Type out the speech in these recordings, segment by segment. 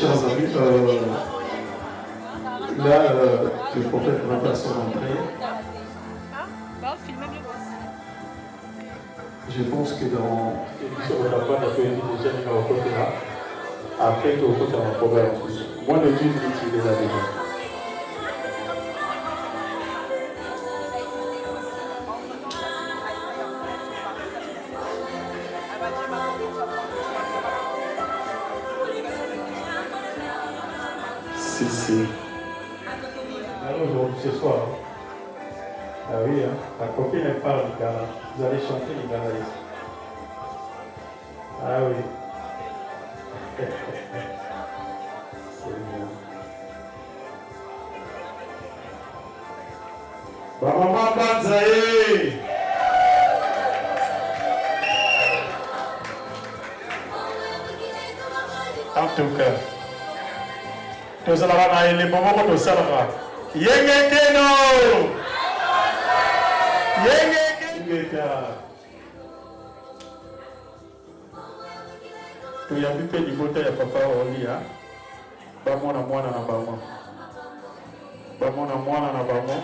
Chers amis, là, le prophète va faire son entrée. Je pense que dans après tout, il faut faire un programme. Moins de 10 minutes, il est là déjà. Si. Alors aujourd'hui, ce soir, ah oui, hein, la copine elle parle du Ghana. Vous allez chanter du Ghana ici. Ah oui. C'est bien. Maman Banzaï. En tout cas. Nous allons aller les moments où nous allons. Yengekeno. Tu y as vu que du côté de papa Olia. Bamona mwana na bamon. Bamona mwana na bamon.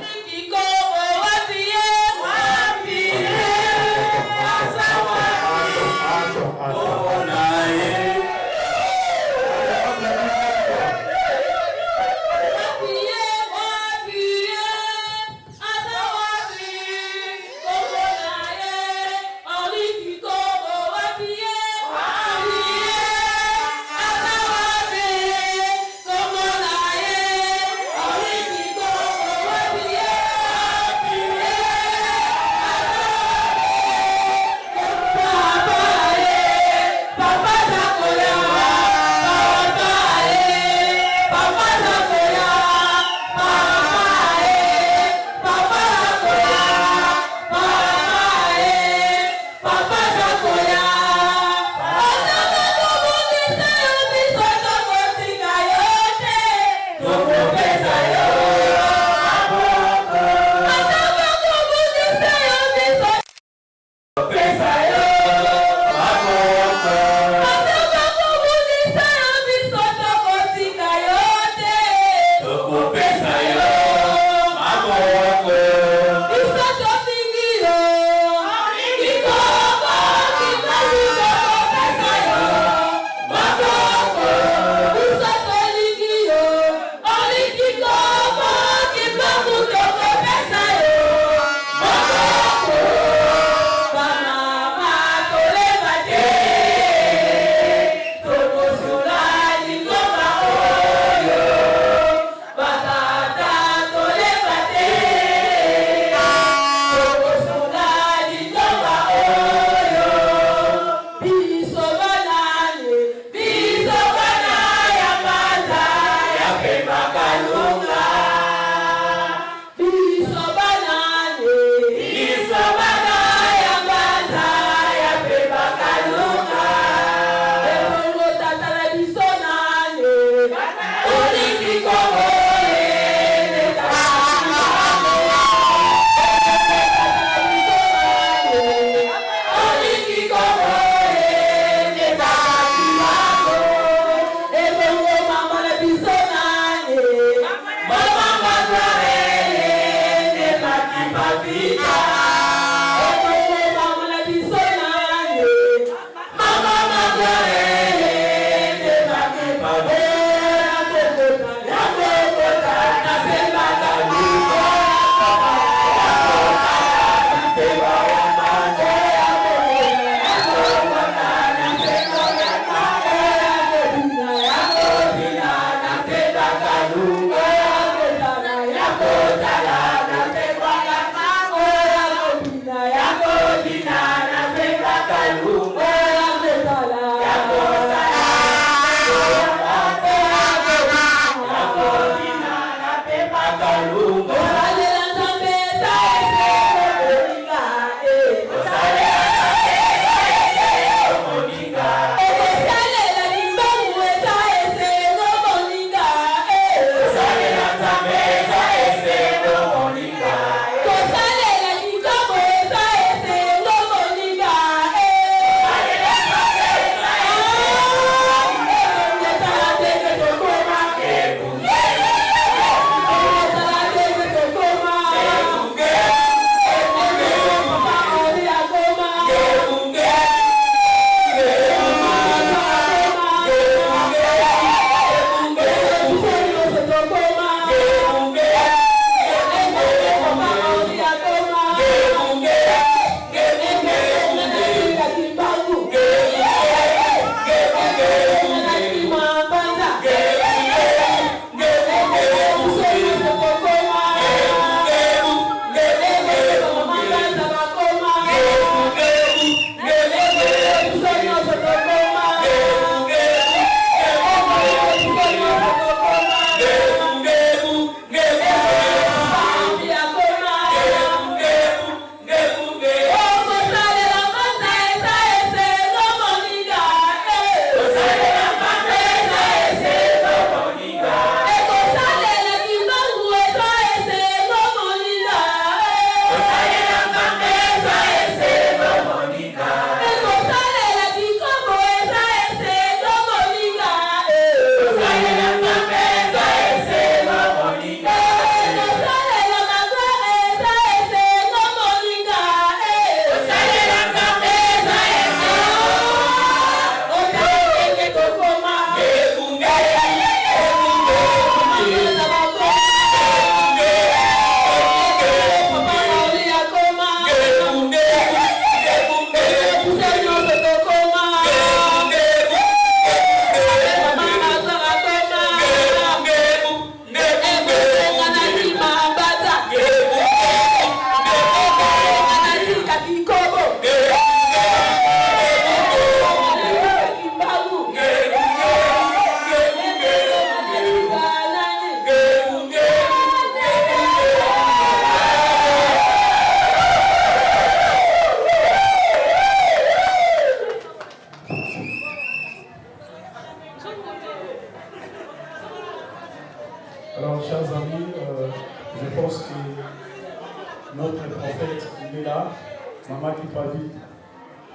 maman qui pas vite,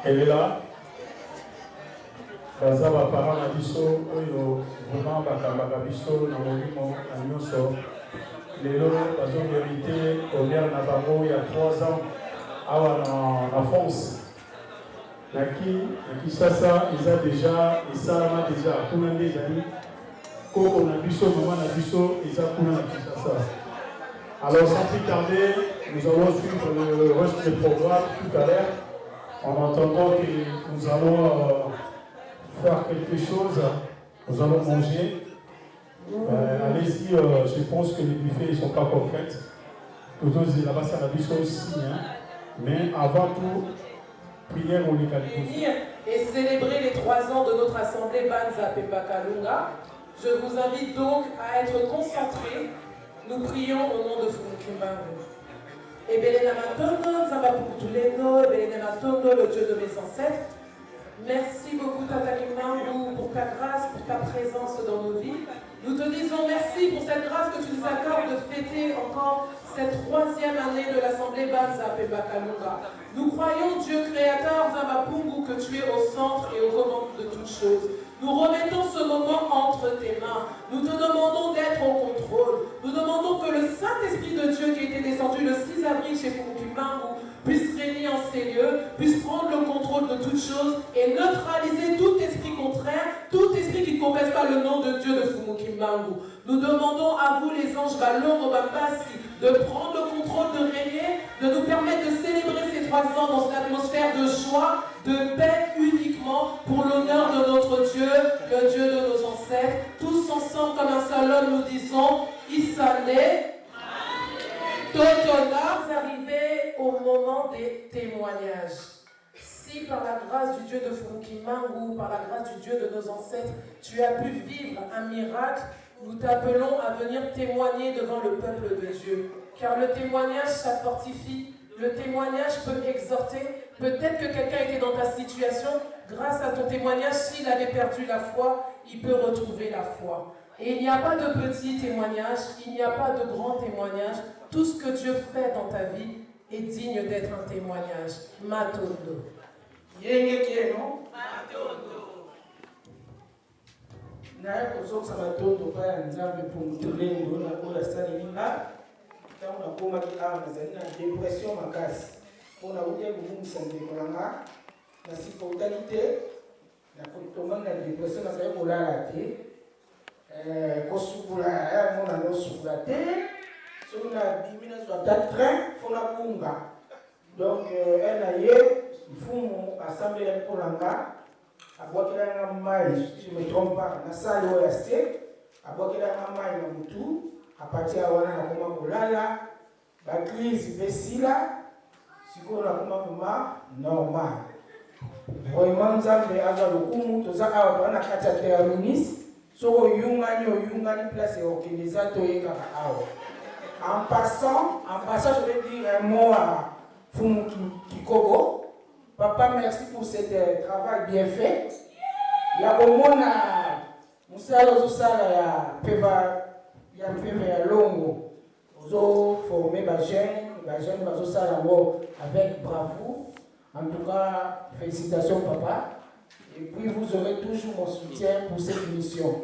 elle est là. Baza ba parents na biso oyo vraiment bakambaka biso na molimo na nyonso. Lelo bazo vérité honneur na bango il y a 3 ans awa na France. Naki sasa ils a déjà esalama déjà kuna nde ezali koko na biso maman na biso eza kuna na Kinshasa. Alors sans plus tarder, nous allons suivre le reste du programme tout à l'heure. En entendant que nous allons faire quelque chose, nous allons manger. Allez-y, je pense que les buffets ne sont pas concrets. Tous là-bas, ça la aussi. Hein. Mais avant tout, prière au Lécalicos. Et célébrer les 3 ans de notre assemblée Banza Pepa Kalunga. Je vous invite donc à être concentrés. Nous prions au nom de Fumukimbangu. Ebelena Matondo, Nzambapukutuleno, Ebelena Matondo, le Dieu de mes ancêtres. Merci beaucoup Tata Kimbangu pour ta grâce, pour ta présence dans nos vies. Nous te disons merci pour cette grâce que tu nous accordes de fêter encore cette 3e année de l'Assemblée Banza Pepa Kalunga. Nous croyons, Dieu créateur Nzambapungu, que tu es au centre et aux commandes de toutes choses. Nous remettons ce moment entre tes mains. Nous te demandons d'être au contrôle. Nous demandons que le Saint-Esprit de Dieu qui était descendu le 6 avril chez Fumukimbangu puisse régner en ces lieux, puisse prendre le contrôle de toutes choses et neutraliser tout esprit contraire, tout esprit qui ne confesse pas le nom de Dieu de Fumukimbangu. Nous demandons à vous les anges Balongo Bambasi de prendre le contrôle, de régner, de nous permettre de célébrer ces 3 ans dans une atmosphère de joie, de paix uniquement pour l'honneur de notre Dieu, le Dieu de nos ancêtres. Tous ensemble comme un seul homme nous disons Isane. Totola, vous arrivez au moment des témoignages. Si par la grâce du Dieu de Fumukimbangu, par la grâce du Dieu de nos ancêtres, tu as pu vivre un miracle, nous t'appelons à venir témoigner devant le peuple de Dieu. Car le témoignage, ça fortifie. Le témoignage peut exhorter. Peut-être que quelqu'un était dans ta situation. Grâce à ton témoignage, s'il avait perdu la foi, il peut retrouver la foi. Et il n'y a pas de petit témoignage, il n'y a pas de grand témoignage. Tout ce que Dieu fait dans ta vie est digne d'être un témoignage. Matondo. Yengekeno. Matondo. Naye kozoka matondo pa ya nzambe pumutulendo na kola salilinga. Tango nakomaki awa nazali na dépression makasi. Mpona kotia kobungisa ndeko nanga na sika otali te nakotomani na dépression nazali kolala te kosukula ya mona nosukula te soki nabimi nazwa ata train mpo nabunga donc na ye mfumu asambelaki mpona nga abwakelanga mai si je me trompe pas nasali oyo ya se abwakelanga mai na mutu apatia wana nakoma kolala bakrise mpe sila sikoyo nakoma mama normal vraiment nzambe azwa lokumu toza awa toza na kati ya terminus soki oyungani place okende eza toyekaka awa en passant je vais dire un mot à Fumu Kikogo. Papa, merci pour ce travail bien fait. Il y a au moins musala ya peva ya longo ozo former ba jeune bazosala ngo avec bravoure. En tout cas, félicitations papa. Et puis vous aurez toujours mon soutien pour cette mission.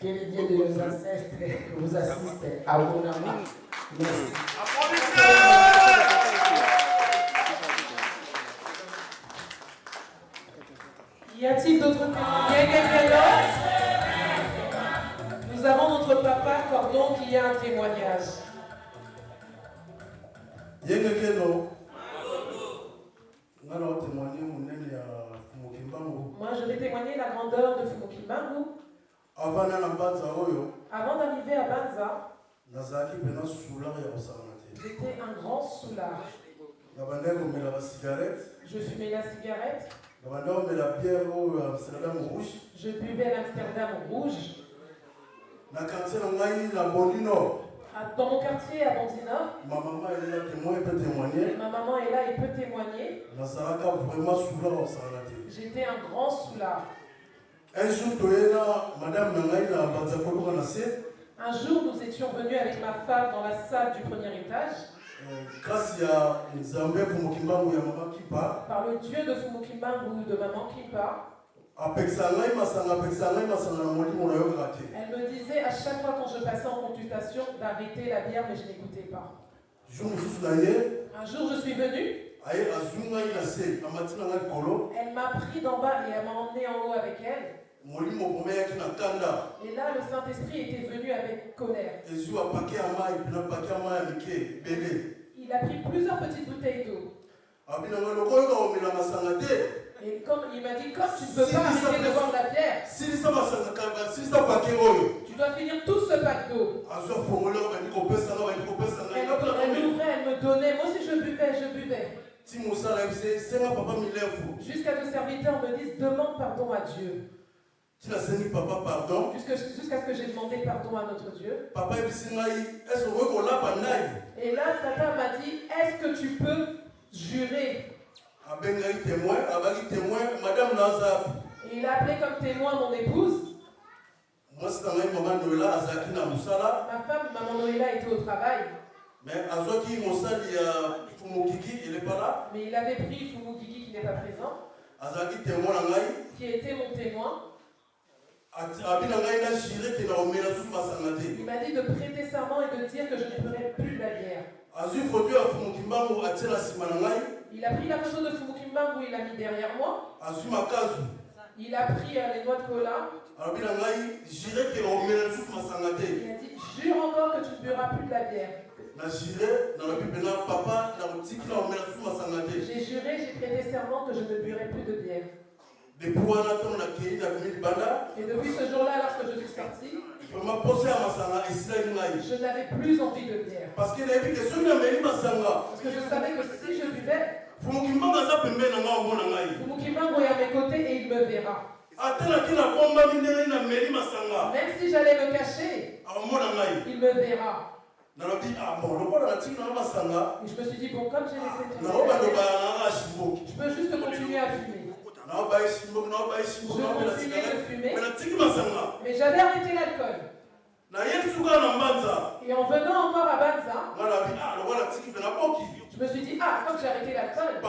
Que le Dieu de nos ancêtres vous assiste abondamment. Merci. Y a-t-il d'autres témoignages? Nous avons notre papa Cordon qui a un témoignage. Moi, je vais témoigner la grandeur de Fumukimbangu. Avant d'arriver à Banza, j'étais un grand soulard. Je fumais la cigarette. Je buvais l'Amsterdam rouge. Dans mon quartier à Bondinor, ma maman est là et peut témoigner. J'étais un grand soulard. Un jour, nous étions venus avec ma femme dans la salle du premier étage. grâce ya Nzambe Fumukimbangu ya Mama Kipa. Par le Dieu de Fumukimbangu, de Maman Kipa. Elle me disait à chaque fois quand je passais en consultation d'arrêter la bière, mais je n'écoutais pas. Un jour, je suis venue. Elle m'a pris d'en bas et elle m'a emmené en haut avec elle. Et là, le Saint-Esprit était venu avec colère. Il a pris plusieurs petites bouteilles d'eau. Et comme il m'a dit, comme tu ne peux pas arrêter de boire de la bière, tu dois finir tout ce pack d'eau. Elle m'ouvrait, elle me donnait. Moi aussi je buvais. Jusqu'à que le serviteur me dise, demande pardon à Dieu. Jusqu'à ce que j'ai demandé pardon à notre Dieu. Et là, Tata m'a dit, est-ce que tu peux jurer? Et il a appelé comme témoin mon épouse. Ma femme, Maman Noëlla, était au travail. Mais il avait pris Fumukiki qui n'est pas présent, qui était mon témoin. Il m'a dit de prêter serment et de dire que je ne ferai plus de la bière. Il a pris la photo de Fumukimbangu, il l'a mis derrière moi. Il a pris les noix de cola. Il a dit, jure encore que tu ne buiras plus de la bière. J'ai juré, j'ai prêté serment que je ne buirai plus de bière. Et depuis ce jour-là, lorsque je suis sortie, je n'avais plus envie de bière. Parce que je savais que si je buvais, Fumukimbangu est à mes côtés et il me verra. Même si j'allais me cacher, il me verra. Et je me suis dit, bon, comme j'ai laissé tout, je peux juste continuer à fumer. Je continuais de fumer, mais j'avais arrêté l'alcool. Et en venant encore à Banza, je me suis dit, ah, comme j'ai arrêté l'alcool,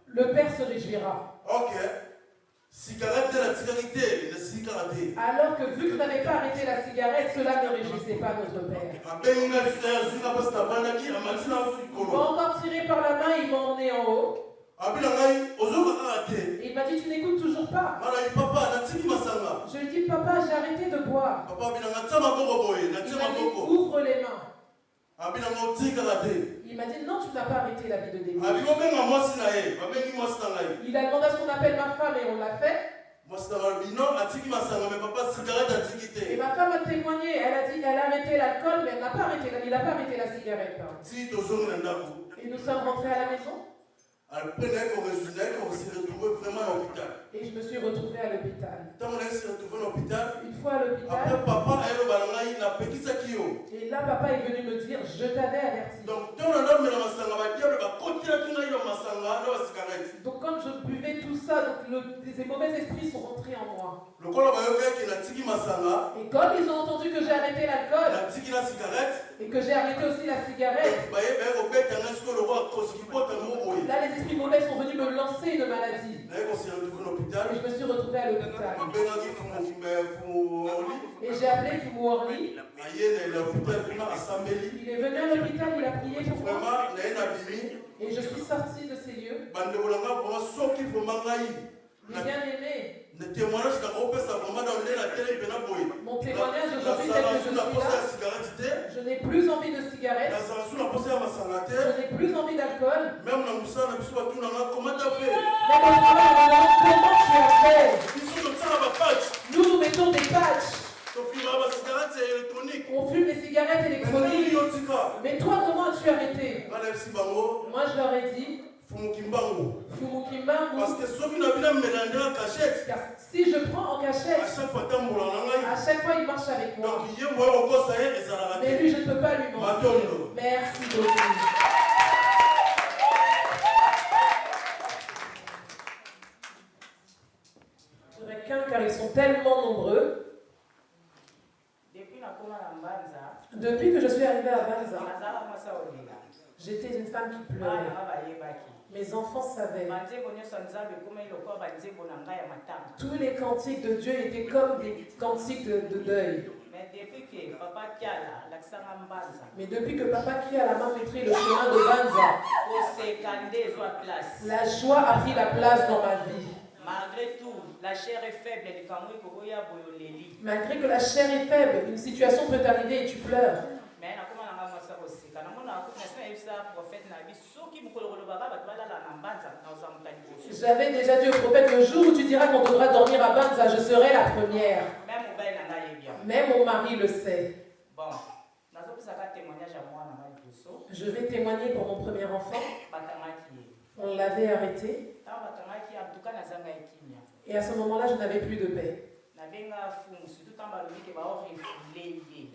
le Père se réjouira. Alors que vu que je n'avais pas arrêté la cigarette, cela ne réjouissait pas notre Père. Il m'a encore tiré par la main, il m'a emmené en haut. Et il m'a dit, tu n'écoutes toujours pas. Je lui ai dit, papa, j'ai arrêté de boire. Il m'a dit, ouvre les mains. Il m'a dit, non, tu n'as pas arrêté la vie de débauche. Il a demandé à ce qu'on appelle ma femme et on l'a fait. Et ma femme a témoigné, elle a dit, elle a arrêté l'alcool, mais il n'a pas arrêté la cigarette. Et nous sommes rentrés à la maison. Et je me suis retrouvée à l'hôpital. Une fois à l'hôpital. Et là, papa est venu me dire, je t'avais averti. Donc quand je buvais tout ça, ces mauvais esprits sont rentrés en moi. Et comme ils ont entendu que j'ai arrêté l'alcool, et que j'ai arrêté aussi la cigarette, là les esprits mauvais sont venus me lancer une maladie. Et je me suis retrouvée à l'hôpital. Et j'ai appelé Fumu Orly. Il est venu à l'hôpital, il a prié pour moi. Et je suis sortie de ces lieux. Mes bien-aimés, mon témoignage aujourd'hui, tel que je suis là, je n'ai plus envie de cigarette, je n'ai plus envie d'alcool. Même au travail, comment tu as fait? Nous mettons des patchs. On fume les cigarettes électroniques. Mais toi, comment as-tu arrêté? Moi, je leur ai dit, Fumukimbangu. Parce que si je prends en cachette, à chaque fois il marche avec moi. Mais lui, je ne peux pas lui mentir. Merci beaucoup. Car ils sont tellement nombreux. Depuis que je suis arrivée à Banza, J'étais une femme qui pleurait. Mes enfants savaient. Tous les cantiques de Dieu étaient comme des cantiques de deuil. Mais depuis que Papa Kia a montré le chemin de Banza, la joie a pris la place dans ma vie. Malgré tout, la chair est faible. Malgré que la chair est faible, une situation peut arriver et tu pleures. J'avais déjà dit au prophète, le jour où tu diras qu'on devra dormir à Banza, je serai la première. Même mon mari le sait. Je vais témoigner pour mon premier enfant. On l'avait arrêté. Et à ce moment-là, je n'avais plus de paix.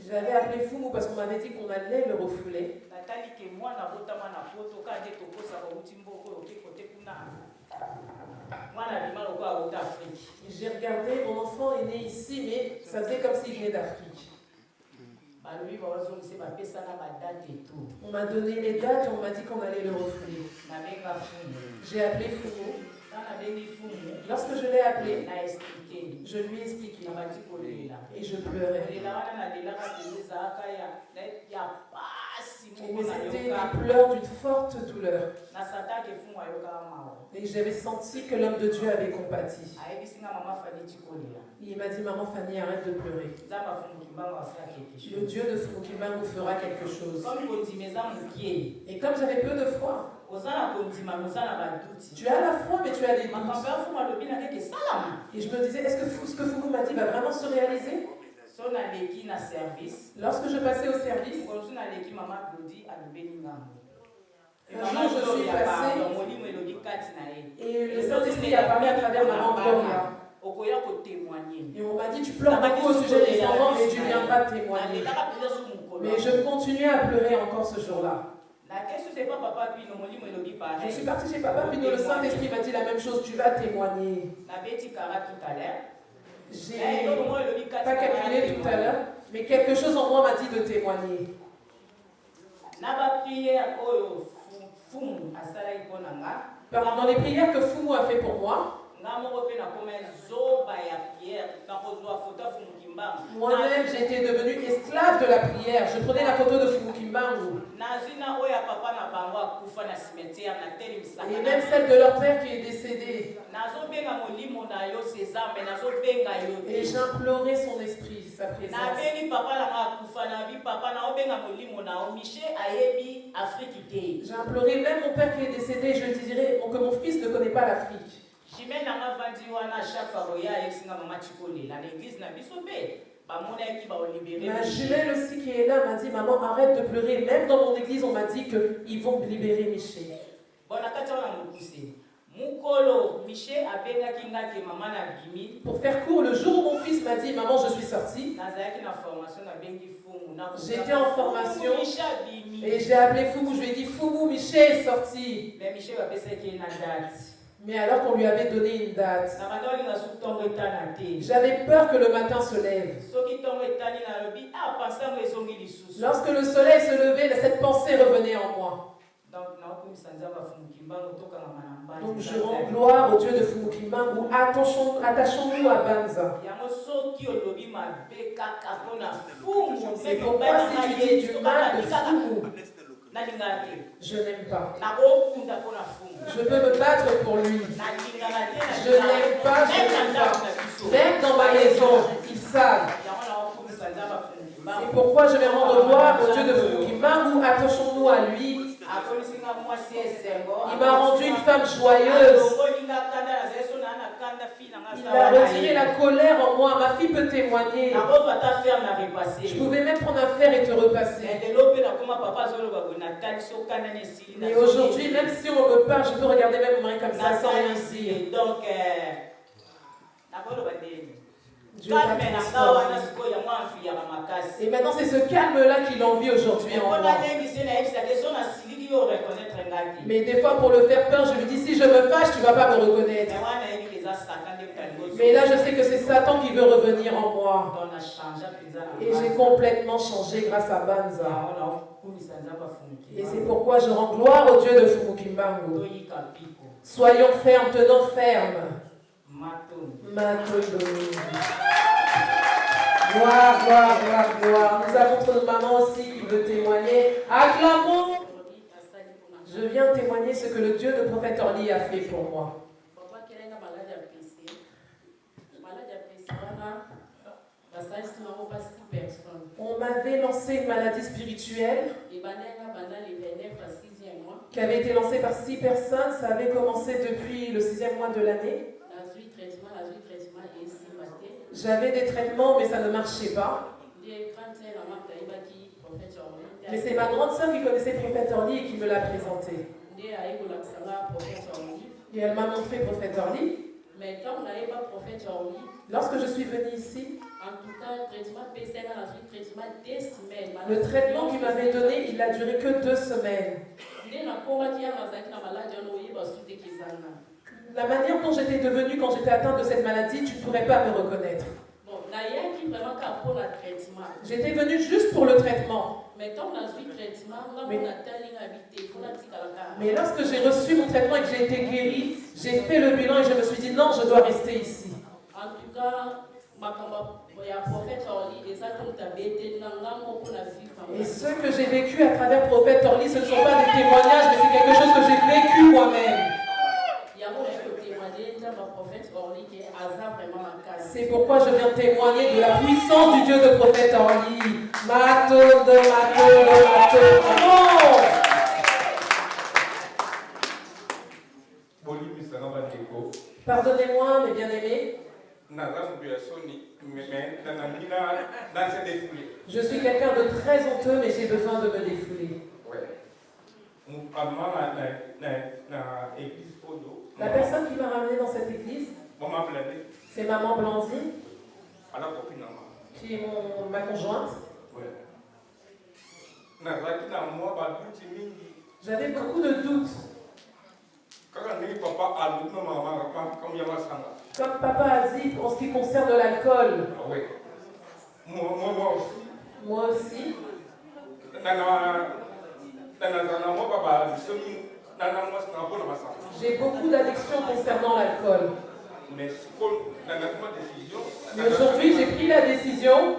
J'avais appelé Fumu parce qu'on m'avait dit qu'on allait le refouler. J'ai regardé, mon enfant est né ici, mais ça faisait comme s'il venait d'Afrique. On m'a donné les dates et on m'a dit qu'on allait le refouler. J'ai appelé Fumu. Lorsque je l'ai appelé, je lui ai expliqué et je pleurais. Mais c'était des pleurs d'une forte douleur. Et j'avais senti que l'homme de Dieu avait compati. Il m'a dit, maman Fanny, arrête de pleurer. Le Dieu de Fumukimbangu fera quelque chose. Et comme j'avais peu de foi, tu as la foi, mais tu as des doutes. Et je me disais, est-ce que ce que Fumu m'a dit va vraiment se réaliser? Lorsque je passais au service, un jour je suis passée et le Saint-Esprit a parlé à travers maman Gloria. Et on m'a dit, tu pleures beaucoup au sujet des enfants, mais tu viendras témoigner. Mais je continuais à pleurer encore ce jour-là. Je suis partie chez Papa Pino, le Saint-Esprit m'a dit la même chose, tu vas témoigner. J'ai pas calculé tout à l'heure, mais quelque chose en moi m'a dit de témoigner. Dans les prières que Fumu a fait pour moi, moi-même j'étais devenue esclave de la prière. Je prenais la photo de Fumukimbangu. Et même celle de leur père qui est décédé. Et j'implorais son esprit, sa présence. J'implorais même mon père qui est décédé. Je dirais que mon fils ne connaît pas l'Afrique. Ma jumelle aussi qui est là m'a dit, maman, arrête de pleurer. Même dans mon église, on m'a dit qu'ils vont libérer Miché. Pour faire court, le jour où mon fils m'a dit, maman, je suis sortie, j'étais en formation et j'ai appelé Fumu. Je lui ai dit, Fumu, Miché est sorti. Mais alors qu'on lui avait donné une date, j'avais peur que le matin se lève. Lorsque le soleil se levait, cette pensée revenait en moi. Donc je rends gloire au Dieu de Fumukimbangu. Attachons-nous à Banza. C'est pourquoi si tu dis du mal de Fumu, je n'aime pas. Je peux me battre pour lui. Je n'aime pas, je n'aime pas. Même dans ma maison, ils savent. C'est pourquoi je vais rendre gloire au Dieu de Fumukimbangu. Attachons-nous à lui. Il m'a rendu une femme joyeuse. Il a retiré la colère en moi. Ma fille peut témoigner. Je pouvais même prendre un fer et te repasser. Mais aujourd'hui, même si on me parle, je peux regarder même mon mari comme ça sans rien dire. Dieu et maintenant c'est ce calme-là qu'il envie aujourd'hui en moi. Mais des fois, pour le faire peur, je lui dis, si je me fâche, tu ne vas pas me reconnaître. Mais là, je sais que c'est Satan qui veut revenir en moi. Et j'ai complètement changé grâce à Banza. Et c'est pourquoi je rends gloire au Dieu de Fumukimbangu. Soyons fermes, tenons ferme. Gloire, gloire, gloire, gloire. Nous avons notre maman aussi qui veut témoigner. Acclamons. Je viens témoigner ce que le Dieu de prophète Orly a fait pour moi. On m'avait lancé une maladie spirituelle qui avait été lancée par 6 personnes. Ça avait commencé depuis le 6e mois de l'année. J'avais des traitements, mais ça ne marchait pas. Mais c'est ma grande sœur qui connaissait prophète Orly et qui me l'a présenté. Et elle m'a montré prophète Orly. Lorsque je suis venue ici, le traitement qu'il m'avait donné, il n'a duré que 2 semaines. La manière dont j'étais devenue quand j'étais atteinte de cette maladie, tu ne pourrais pas me reconnaître. J'étais venue juste pour le traitement. Mais lorsque j'ai reçu mon traitement et que j'ai été guérie, j'ai fait le bilan et je me suis dit non, je dois rester ici. Et ce que j'ai vécu à travers prophète Orly, ce ne sont pas des témoignages, mais c'est quelque chose que j'ai vécu moi-même. C'est pourquoi je viens témoigner de la puissance du Dieu de prophète Orly. Pardonnez-moi, mes bien-aimés. Je suis quelqu'un de très honteux, mais j'ai besoin de me défouler. La personne qui m'a ramené dans cette église, c'est maman Blandine, qui est ma conjointe. J'avais beaucoup de doutes. Comme papa a dit, en ce qui concerne l'alcool. Moi aussi. J'ai beaucoup d'addictions concernant l'alcool. Mais aujourd'hui, j'ai pris la décision.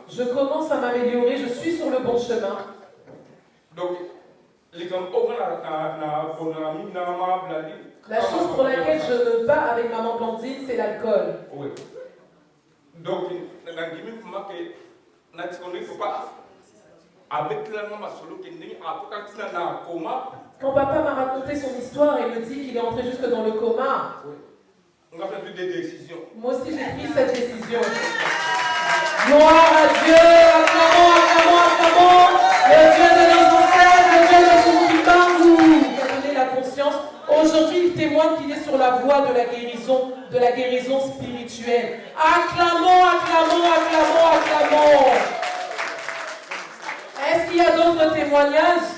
Je commence à m'améliorer, je suis sur le bon chemin. Donc, la chose pour laquelle je me bats avec maman Blandine, c'est l'alcool. Donc, quand papa m'a raconté son histoire et me dit qu'il est entré jusque dans le coma, moi aussi j'ai pris cette décision. Gloire à Dieu, acclamons, acclamons, acclamons, le Dieu de nos ancêtres, le Dieu de Fumukimbangu, qui a donné la conscience. Aujourd'hui, il témoigne qu'il est sur la voie de la guérison spirituelle. Acclamons, acclamons, acclamons, acclamons. Est-ce qu'il y a d'autres témoignages?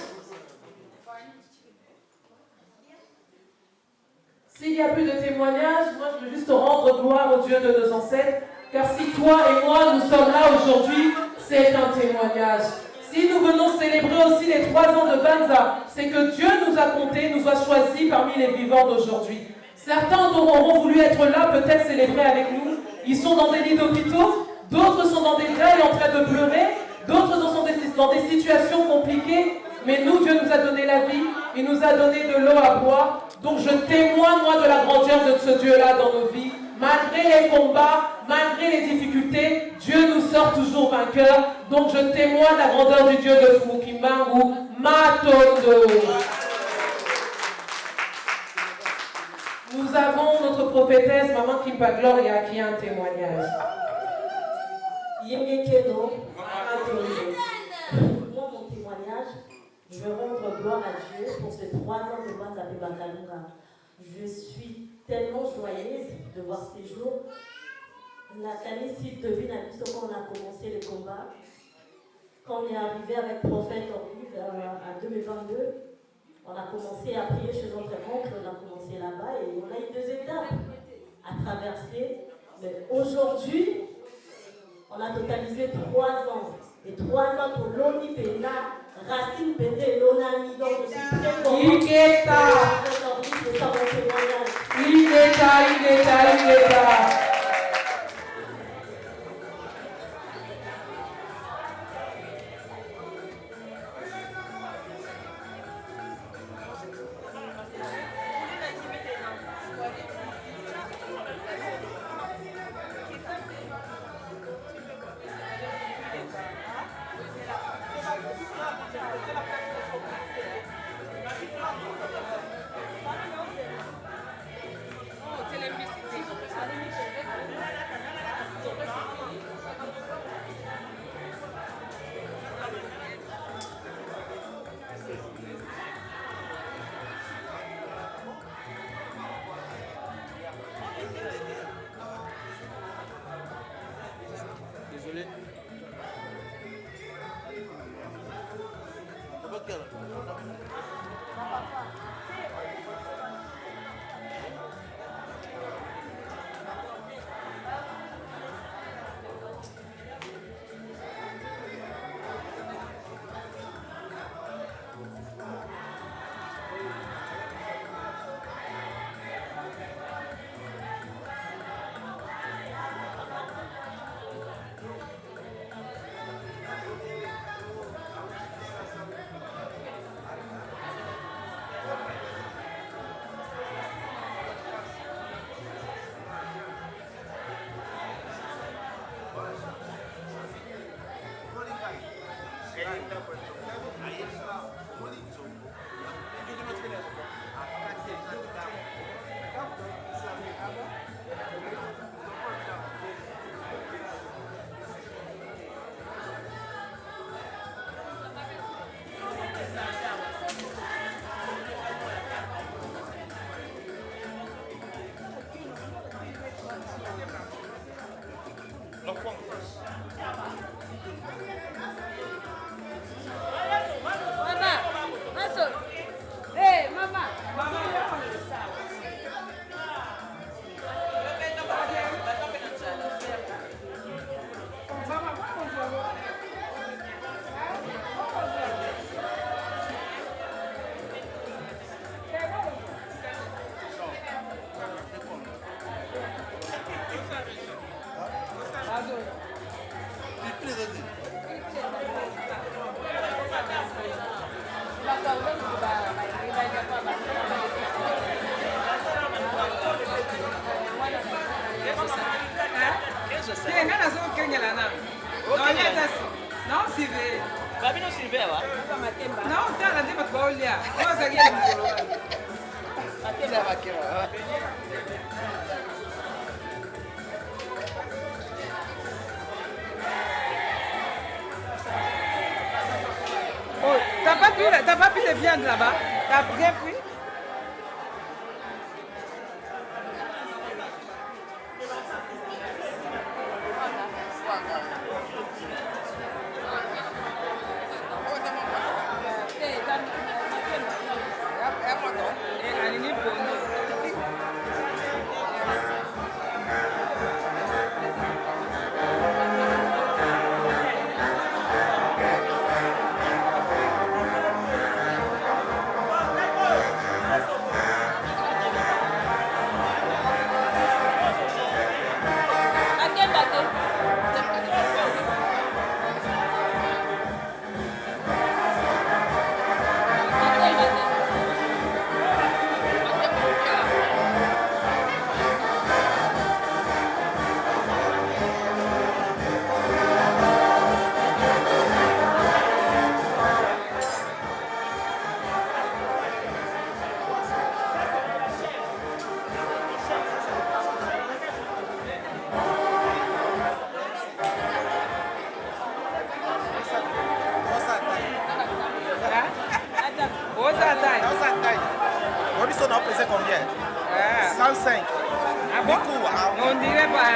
S'il n'y a plus de témoignages, moi je veux juste rendre gloire au Dieu de nos ancêtres, car si toi et moi nous sommes là aujourd'hui, c'est un témoignage. Si nous venons célébrer aussi les 3 ans de Banza, c'est que Dieu nous a comptés, nous a choisis parmi les vivants d'aujourd'hui. Certains auront voulu être là, peut-être célébrer avec nous. Ils sont dans des lits d'hôpitaux, d'autres sont dans des deuils en train de pleurer, d'autres sont dans des situations compliquées. Mais nous, Dieu nous a donné la vie, il nous a donné de l'eau à boire. Donc je témoigne, moi, de la grandeur de ce Dieu-là dans nos vies. Malgré les combats, malgré les difficultés, Dieu nous sort toujours vainqueurs. Donc je témoigne la grandeur du Dieu de Fumukimbangu, Matondo. Nous avons notre prophétesse, Maman Kimpa Gloria, qui a un témoignage. Moi, mon témoignage, je veux rendre gloire à Dieu pour ces 3 ans de Banza Pebakalunga. Je suis tellement joyeuse de voir ces jours. La canisse de vie n'a vu quand on a commencé le combat. quand on est arrivé avec Prophète Henri en 2022, on a commencé à prier chez notre oncle, on a commencé là-bas et on a eu 2 étapes à traverser. Mais aujourd'hui, on a totalisé 3 ans. Et 3 ans pour Loni Pena, Racine Pété et Lonami. Donc je suis très contente. Igeta. C'est ça mon témoignage. Igeta. Désolé. T'as pas pris de viande là-bas? T'as bien pris? C'est combien? 105. Ah bon? On dirait pas.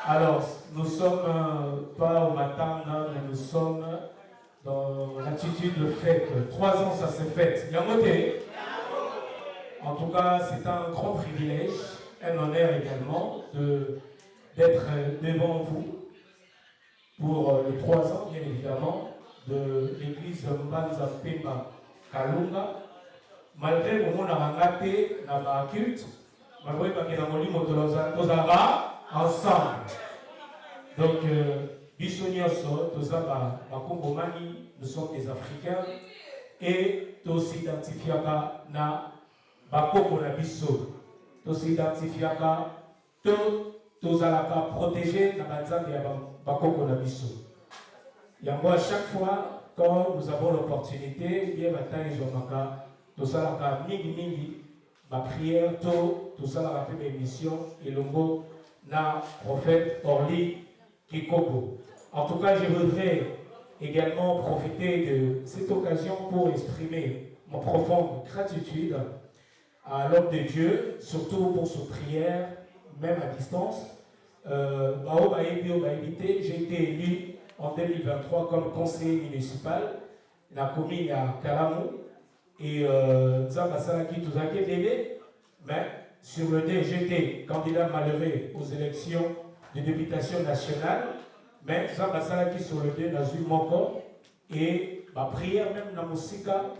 Alors, nous sommes pas au matin, mais nous sommes dans l'attitude de fête. 3 ans, ça s'est fait. Yamoté. En tout cas, c'est un grand privilège, un honneur également d'être devant vous pour les 3 ans, bien évidemment, de l'église Mbanza Pemba Kalunga. Malgré que nous avons raté dans le culte, malgré que nous avons ensemble. Donc, Bissonioso, nous sommes des Africains et nous s'identifions na bakoko na biso. Nous s'identifions tous alaka protéger na banzambe ya bakoko na biso. Yango à chaque fois quand nous avons l'opportunité, bien matin izomaka, tous alaka mingi ma prière tout ça a fait mes missions et le mot na prophète Orly Kikobo. En tout cas, je voudrais également profiter de cette occasion pour exprimer mon profonde gratitude à l'homme de Dieu, surtout pour sa prière, même à distance. J'ai été élu en 2023 comme conseiller municipal de la commune à Kalamou. Et mais sur le dé, j'étais candidat malheureux aux élections de députation nationale. Mais qui sur le dé, dans une moko. Et ma prière, même dans le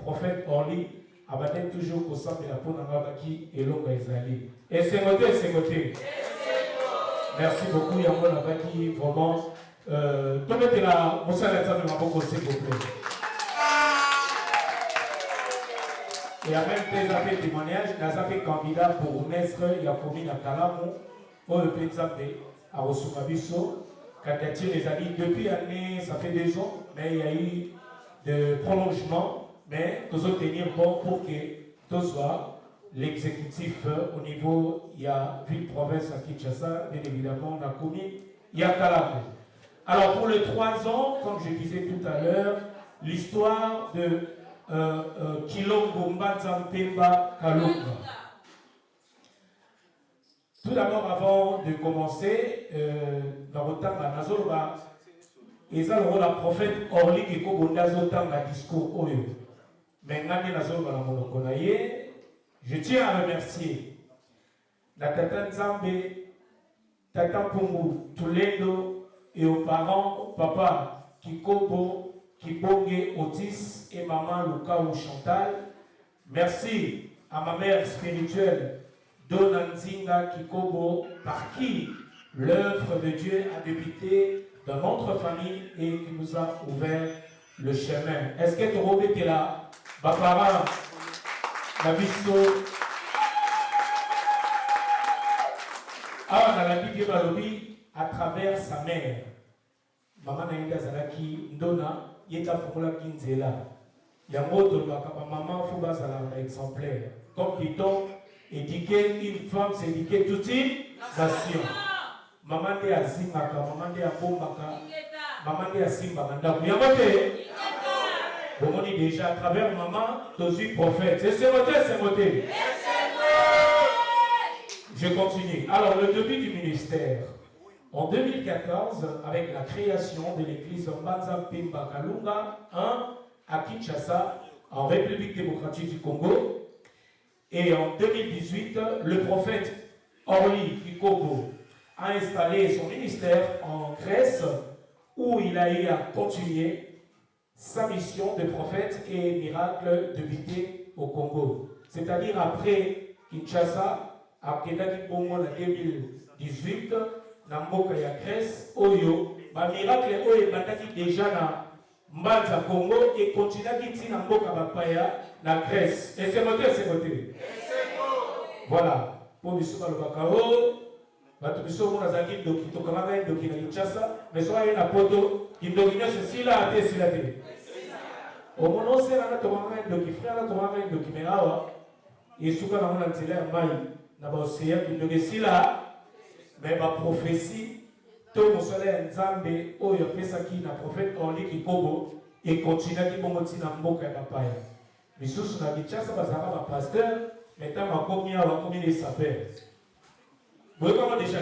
prophète Orly, abattait toujours au sein de la peau d'Angabaki et l'homme d'Israël. Et c'est noté. Merci beaucoup, Yamon Abaki, vraiment. Mettez la Moussa Lazare de Maboko, s'il vous plaît. Et avec des appels témoignages, nous avons fait candidat pour naître la commune à Kalamou, pour le Pénzapé, à Rosumabiso. Candidature les amis, depuis l'année, ça fait 2 ans, mais il y a eu de prolongement, mais nous allons tenir bon pour que tout soit l'exécutif au niveau, il y a ville-province à Kinshasa, bien évidemment, la commune, il y a Kalamou. Alors pour les 3 ans, comme je disais tout à l'heure, l'histoire de Kilongo Mbanza Pemba Kalunga. Tout d'abord, avant de commencer, dans le temps de Nazorba, ils ont le prophète Orly Kikobo Nazotanga discours Oyo. Maintenant, Nazorba la monokonaye, je tiens à remercier la Tata Nzambe, Tata Pungu, Tulendo et aux parents, papa Kikobo, Kibonge Otis et maman Lukaou Chantal. Merci à ma mère spirituelle Donanzinga Kikobo, par qui l'œuvre de Dieu a débuté dans notre famille et qui nous a ouvert le chemin. Est-ce que tu es là? Bapara, Nabiso. Ah, on a la Bible Balobi à travers sa mère. Maman Naïda Zalaki Ndona, Yeta Fokola Kinzela. Yamoto maman Fouba Zalaka exemplaire. Comme dit-on, éduquer une femme, c'est éduquer toute une nation. Maman de Azimaka, maman de Abombaka, maman de Asimbaka. Yamote, on dit déjà à travers maman, Tosu prophète. C'est moté. Je continue. Alors, le début du ministère. En 2014, avec la création de l'église Mbanza Pemba Kalunga 1 à Kinshasa, en République démocratique du Congo. Et en 2018, le prophète Orly Kikobo a installé son ministère en Grèce, où il a eu à continuer sa mission de prophète et miracle débutée au Congo. C'est-à-dire après Kinshasa, après 2018, dans Mboka ya Grèce, Oyo, ba miracle Oyo bataki déjà na Mbanza Congo et continue qui na Mboka Bapaya na Grèce. Et c'est voté. Voilà. Pour Bissoma le Bakao, Batubiso Monazaki Doki, Tokamanga Doki na Kinshasa, mais soit une poto, qui domine ceci là, à Tesla. Au moment où c'est là, Tokamanga Doki, frère, Tokamanga Doki, mais là, et souvent dans mon antérieur, Maï, n'a pas aussi, qui domine là. Mais ma prophétie, tout mon soleil Nzambe, Oyo Pesaki, na prophète Orly Kikobo, et continue à dire bon moti na mboka ya papaya. Mais sous la Kinshasa, bazara ma pasteur, Maintenant, combien il s'appelle? Vous voyez comment déjà?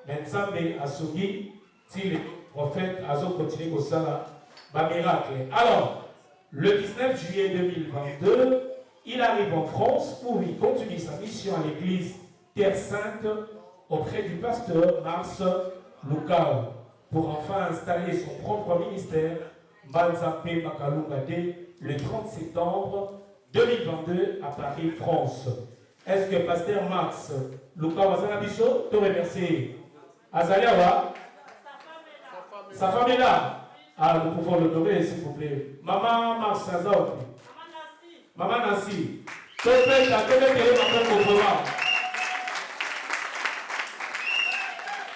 Maintenant, à Sougui, si le prophète a continué comme ça, miracle. Alors, le 19 juillet 2022, il arrive en France où il continue sa mission à l'église Terre Sainte auprès du pasteur Mars Lukao pour enfin installer son propre ministère Banzapé Bakalungade le 30 septembre 2022 à Paris, France. Est-ce que pasteur Mars Lukao Azanabiso te remercie? Azaliawa? Sa femme est là. Ah, nous pouvons le nommer, s'il vous plaît. Maman Mars Azok. Maman Nancy. Ton père, t'as que le téléphone au programme.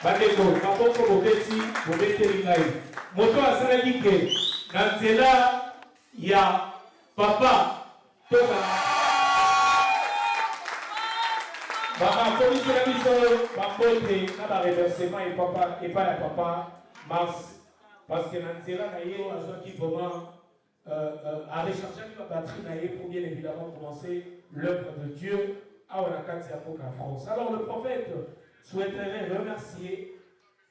Bandeko, Kapoko Bobeti, Bobeti Ringai. Moto Asalagi Ke, Nanzela, ya papa, Toka. Maman, commission la mission, Bambote, Naba reversement et papa, et pas la papa, Mars. Parce que Nanzela Naye, à ceux qui vraiment a rechargé la batterie pour bien évidemment commencer l'œuvre de Dieu à Wanakati à France. Alors le prophète souhaiterait remercier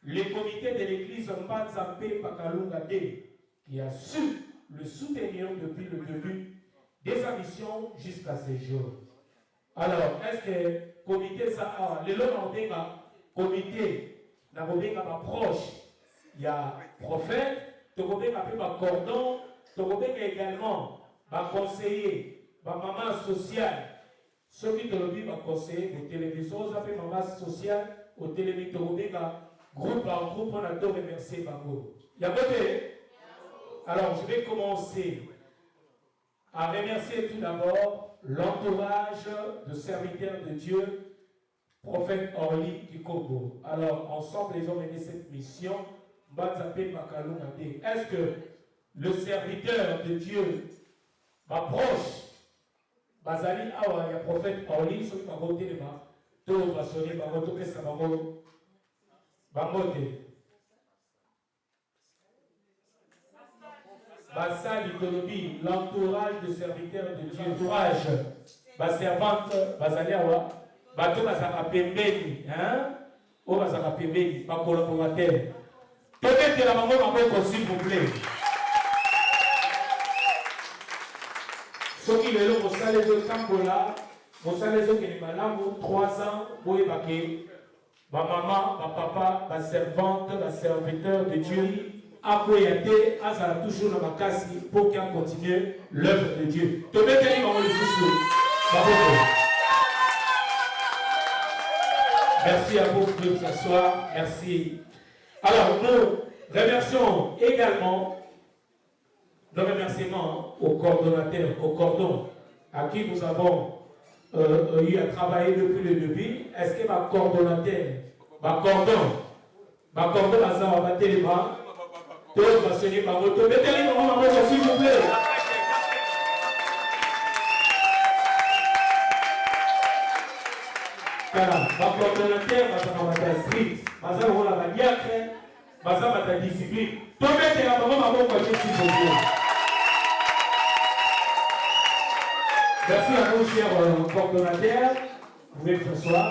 les comités de l'église Mbanzapé Bakalunga D qui a su le soutenir depuis le début de sa mission jusqu'à ces jours. Alors, est-ce que comité ça a le long comité n'a pas proche, il y a prophète, tu as cordon, tu as également conseiller, maman sociale. Ceux qui te le disent, conseiller de télévision, ça fait maman sociale au télévision, groupe par groupe, on a deux remercier Bango. Il y a côté. Alors, je vais commencer à remercier tout d'abord l'entourage de serviteurs de Dieu, prophète Orly du Congo. Alors, ensemble, ils ont mené cette mission. Est-ce que le serviteur de Dieu m'approche? Bazali awa ya prophète Orly soki bango telema to basoni bango to pesa bango bangote basali tolobi l'entourage de serviteurs de Dieu, entourage baservante bazali awa bato bazaka pembeni o bazaka pembeni bakolaborateur toketela bango maboko s'il vous plaît. Soki lelo mosale zo tambola, mosale zo kene malamu 3 ans, boye bake, ba maman, ba papa, ba servante, ba serviteur de Dieu, akoyate, azala toujours na makasi pour qu'il continue l'œuvre de Dieu. Tobeteli bango le souci. Merci à vous de vous asseoir. Merci. Alors nous remercions également nos remerciements au coordonnateur, au cordon, à qui nous avons eu à travailler depuis le début. Est-ce que ma coordonnateur, ma cordon, ça va battre les bras, tout va sonner par moto. Mettez-les dans ma moto, s'il vous plaît. Voilà, ma coordonnateur, ma strict, ma la diacre, ma discipline. Tout mettez la maman, ma moto, s'il vous plaît. Merci à vous, chers coordonnateurs. Vous pouvez vous asseoir.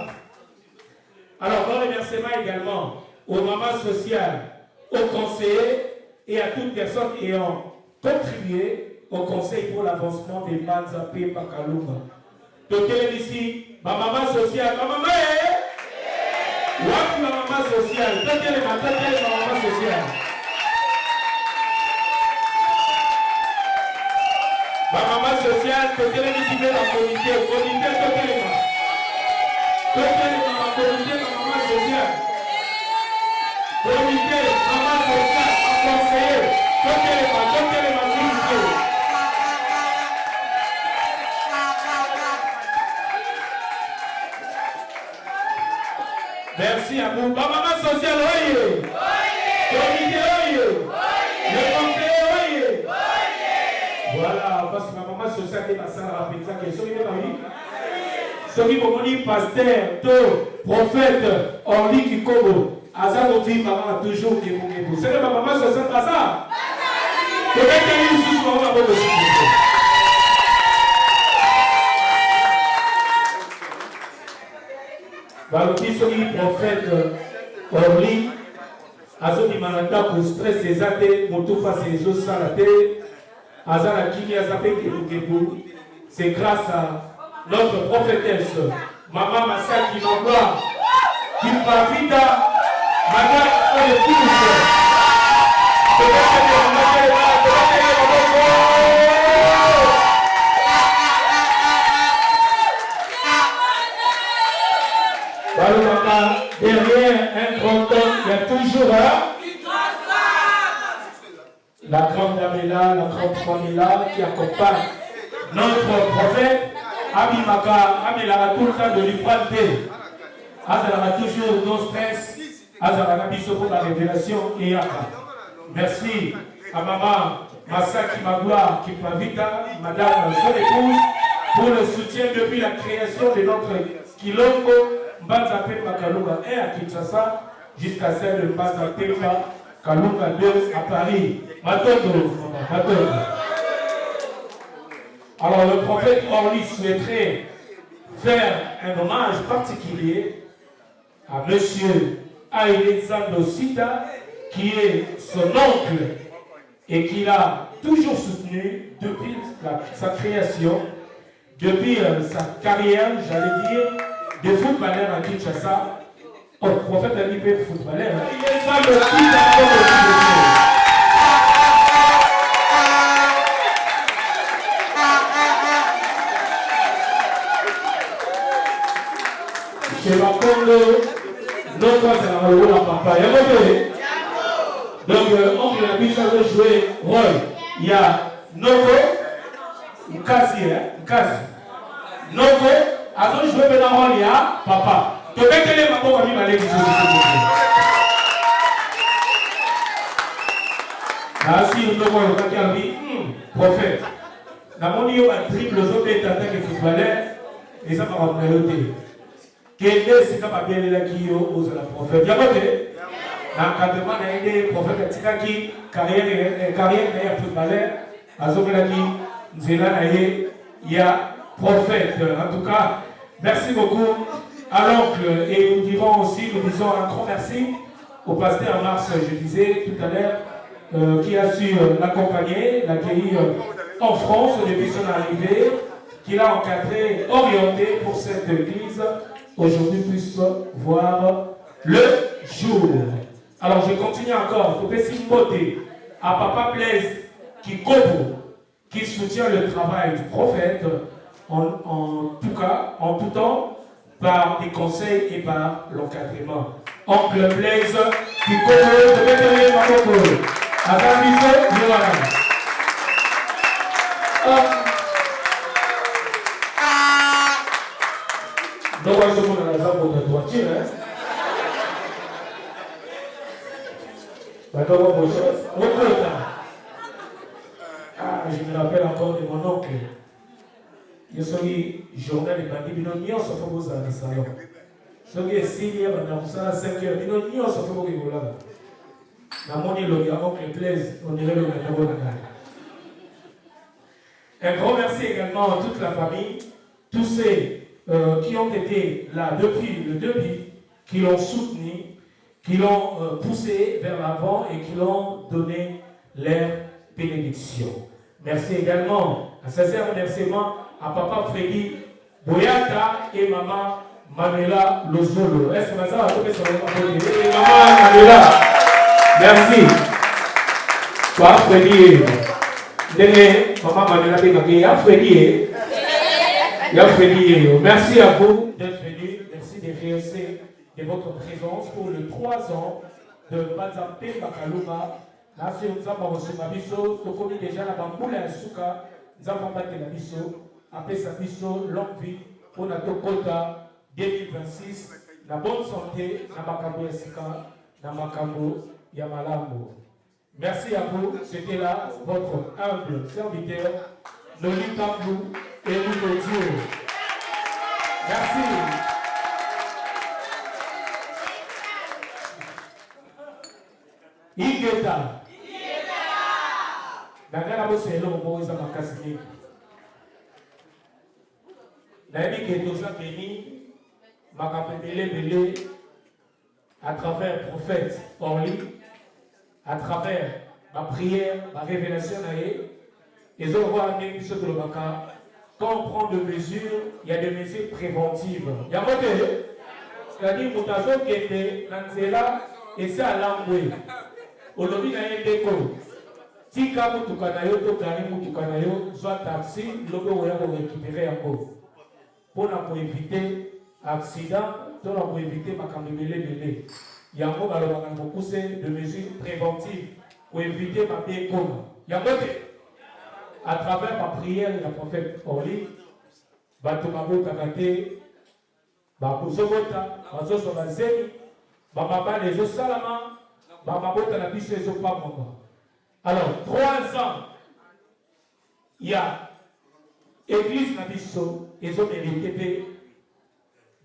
Alors, un remerciement également aux mamans sociales, aux conseillers et à toute personne ayant contribué au conseil pour l'avancement des Banzapé Bakalunga. Donc, ici, ma maman sociale, ma maman est. Où ma maman sociale? Ma maman sociale. Ma maman sociale, côté les visiteurs en comité, côté ma comité, ma maman sociale. Comité, maman sociale, en conseiller, côté les visiteurs. Merci à vous. Ma maman sociale, oui. Comité, oui. Le conseiller, oui. Voilà, parce que ma maman sociale est passée à la pizza qui est sur les maris. Celui qui pasteur, prophète, Orly qui Congo. Asa notre maman a toujours des bons. C'est que ma maman sociale passe ça. Peut-être qu'elle est sous maman. balobi soki prophète Orly azobima na ndako stress eza te moto mpasi ezosala te aza na kimi aza mpe kebukebu. C'est grâce à notre prophétesse Maman Masaki Mangwa qui parvita madame sur le pouce. Derrière un grand homme, il y a toujours une grande femme. La grande dame est là, la grande femme est là, qui accompagne notre prophète. Abimaka, Amélara tout le temps de l'humanité. Azara toujours non stress. Azara biso pour la révélation et Yaka. Merci à maman Masaki Magua qui m'invite, madame son épouse, pour le soutien depuis la création de notre Kilongo. Mbanza Pemba Kalunga 1 à Kinshasa jusqu'à celle de Mbanza Pemba Kalunga 2 à Paris. Matondo. Alors le prophète Orly souhaiterait faire un hommage particulier à monsieur Alexandre Sita qui est son oncle et qui l'a toujours soutenu depuis sa création, depuis sa carrière, j'allais dire, de footballeur à Kinshasa. Oh, le prophète a dit que footballeur. Il est ça le chez Makondo, non pas c'est la rôle à papa. Donc, oncle a vu ça jouer rôle. Il y a Noko, Nkasi, Noko. Azo joué maintenant rôle ya papa. Tu peux te les maboko mi balé qui si on doit voir quelqu'un dit prophète. Na moni yo a triple zobé tata que footballeur et ça va me noter. Quel c'est comme bien là qui yo aux la prophète. Ya boté. Na cadrement na aidé prophète tikaki carrière derrière footballeur azo là qui nzela na ye ya prophète. En tout cas, merci beaucoup à l'oncle et nous dirons aussi, nous disons un grand merci au pasteur Mars, je disais tout à l'heure, qui a su l'accompagner, l'accueillir en France depuis son arrivée, qui l'a encadré, orienté pour cette église, aujourd'hui puisse voir le jour. Alors je continue encore, pour essayer de beauté à Papa Blaise qui soutient le travail du prophète. En tout cas, en tout temps, par des conseils et par l'encadrement. Oncle Blaise, qui connaît de vétériner Maroko, à Zambise, Yoana. Non, je vous donne la zambe de toiture, hein. D'accord, mon cher. Je me rappelle encore de mon oncle. Je suis journal de Bandi Binonion, sauf que vous avez un salon. Ce qui est signé, madame, ça a 5 heures. Binonion, sauf que vous avez un salon. Dans mon île, il y a oncle Blaise, on dirait le même. Un grand merci également à toute la famille, tous ceux qui ont été là depuis le début, qui l'ont soutenu, qui l'ont poussé vers l'avant et qui l'ont donné leur bénédiction. Merci également, un sincère remerciement à Papa Freddy Boyata et Maman Manuela Lozolo. Est-ce que ça va tomber sur le et Maman Manuela, merci. Papa Freddy, Maman Manuela, merci à vous d'être venus. Merci de réussir de votre présence pour le 3 ans de Banza Pemba Kalunga. Merci aux Nzamba Rosumabiso, nous commis déjà la bamboula et souka, Nzamba Batelabiso. Après sa mission, longue vie, pour notre quota 2026, la bonne santé, na makambo yasika, na makambo yamalambo. Merci à vous, c'était là votre humble serviteur, Noli Tambou et Louis Dieu. Merci. Igeta. Nagana bosse eloko moko eza makasi mingi. Nayebi ke toza béni Makapemele à travers le prophète Orly, à travers ma prière, ma révélation, et je vois amener ce que le baka. Quand on prend des mesures, il y a des mesures préventives. Il y a un c'est-à-dire que mutazo qui était dans cela et c'est à l'amboué. Aujourd'hui, il y a un déco. Si quand vous avez un soit taxi, vous pouvez récupérer un peu. Pour éviter accident, pour éviter ma camébélé. Il y a beaucoup de mesures préventives pour éviter ma pécom. Il y a à travers ma prière et la prophète Orly, Batumabo Takate, Bakuzobota, Bazoso Bazemi, Bamaba les Salama, Bamabota la piste les Opamamba. Alors, 3 ans, il y a Église Nabiso, ils ont mérité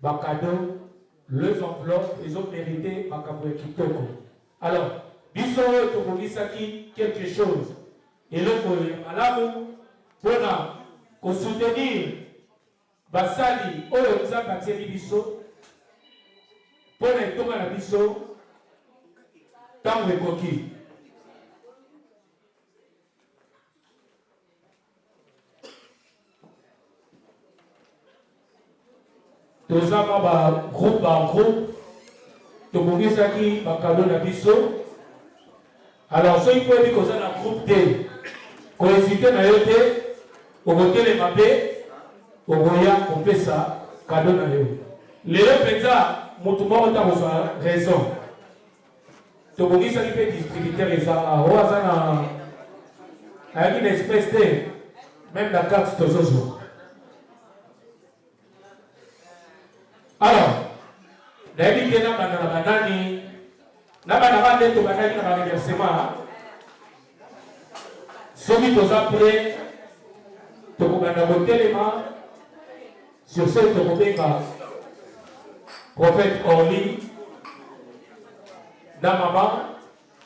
Bakado, les enveloppes, ils ont mérité Bakaboué Kitoko. Alors, Biso Tokogisaki, quelque chose. Et le pour soutenir Basali, Oyoza Batieli Biso, pour les Thomas la Biso, tant que Koki. Tous les groupe par groupe, Tokogisaki, Bakado la Biso. Alors, ceux qui peuvent dire que c'est un groupe D. Quand hésiter na yote, au côté les mapés, au goya, on fait ça, cadeau na yote. Les autres pensa, moutouba on a raison. Tu peux dire ça qui fait distributeur et ça, ou à avec une espèce de, même la carte de Zozo. Alors, d'habitude na banani, na banani to banani na reversement. Celui qui nous a pris, tu peux l'élément sur ce que prophète Orly, dans maman,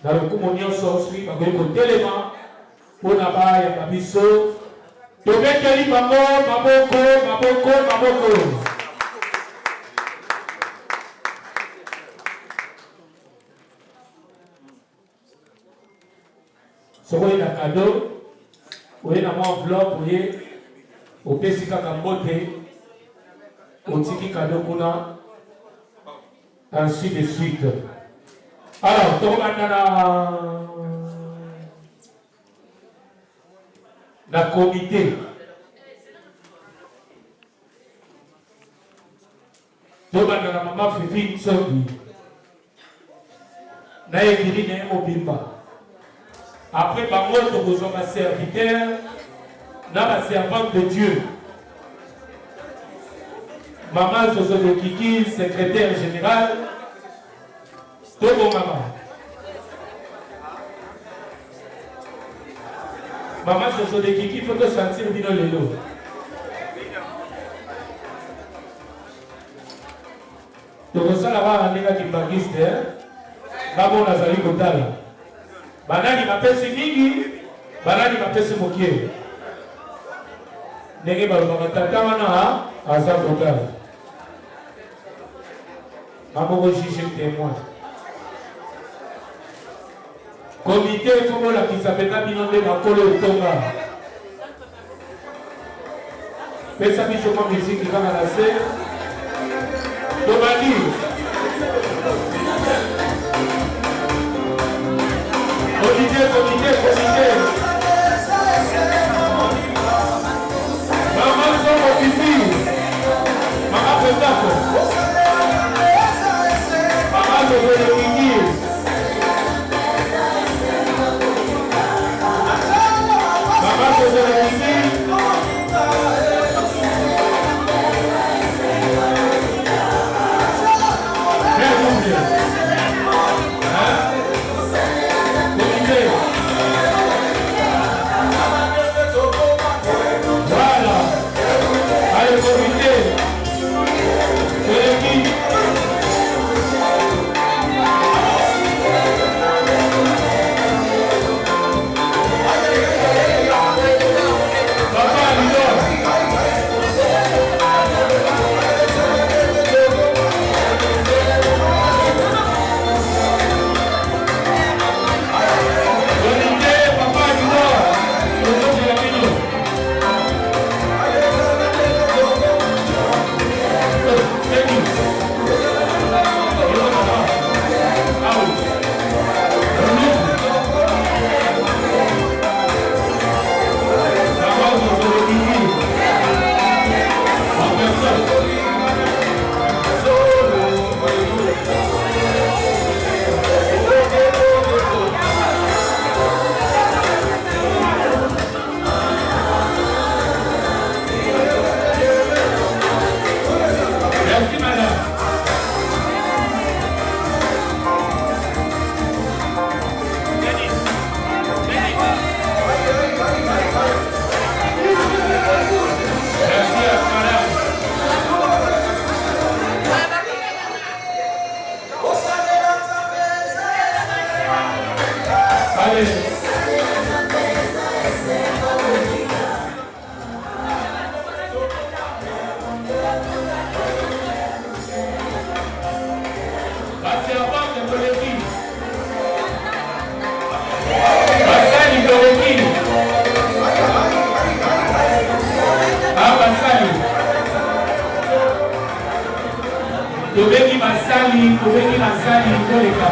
dans le communion sorcier, tu peux l'élément pour la baille à Babiso. Tu peux dire Maboko. Si vous avez un cadeau, vous avez une enveloppe, vous avez au Pessika Kambote, au Tiki cadeau qu'on a, ainsi de suite. Alors, on a la comité. On a la maman Fifi Sobi. Na yekiri na obimba. Après, par contre, nous sommes serviteurs, dans la servante de Dieu. Maman Zozo de Kiki, secrétaire générale. Togo maman. Maman Zozo de Kiki, il faut te sentir bien le dos. Donc ça là-bas, on a qui bagiste, là-bas on a zali kotala. Banani mapesi mingi, banani mapesi mokie. Nenge balobaka tata wana aza kotala. Mamoko juge témoin. Comité faut la qui s'appelle Binonde Makolo Tonga. Pesa biso kwa musique kama la scène. Tomani. Comité. Maman Zomo Fifi. Maman Petako. Maman Zomo Kiki. Maman Zomo Kiki. Basali, Obeki Basali, Koleka.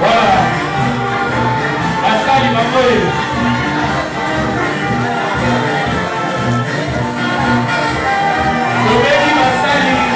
Voilà. Basali, Makoye. Obeki Basali.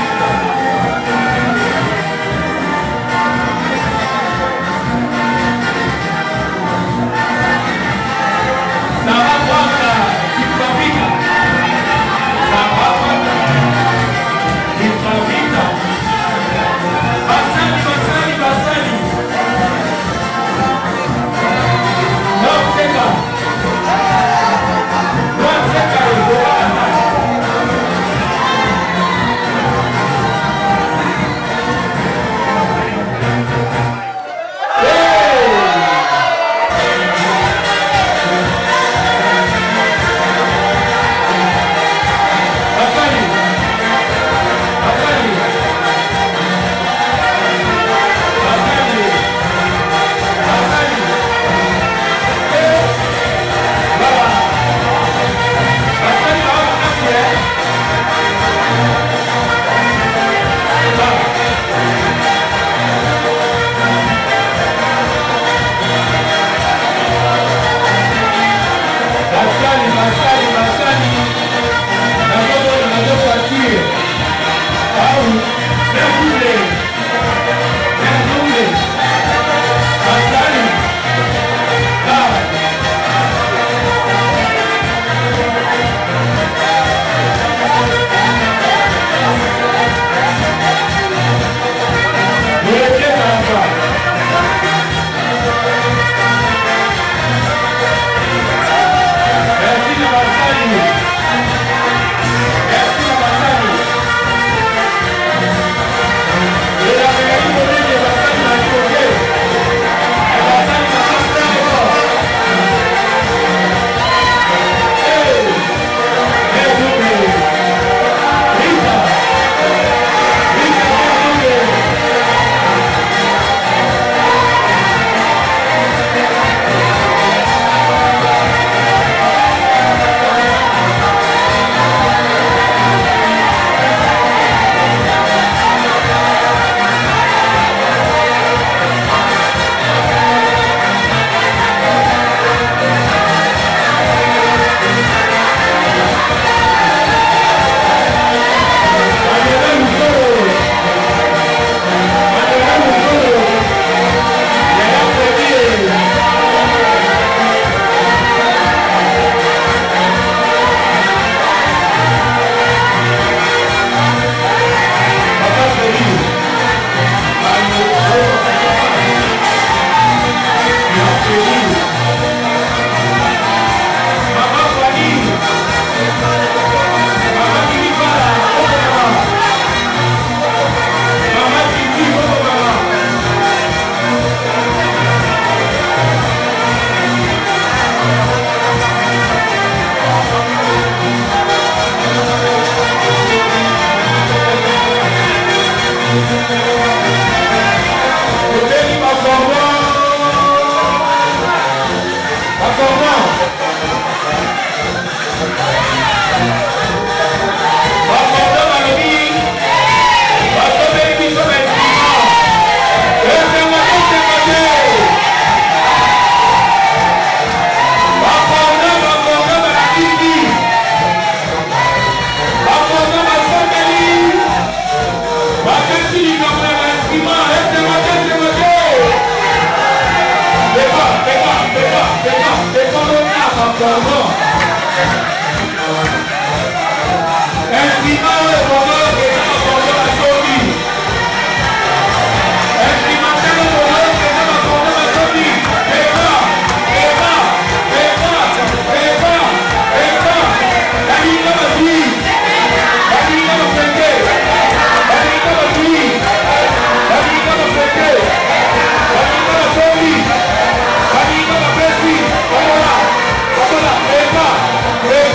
Hey!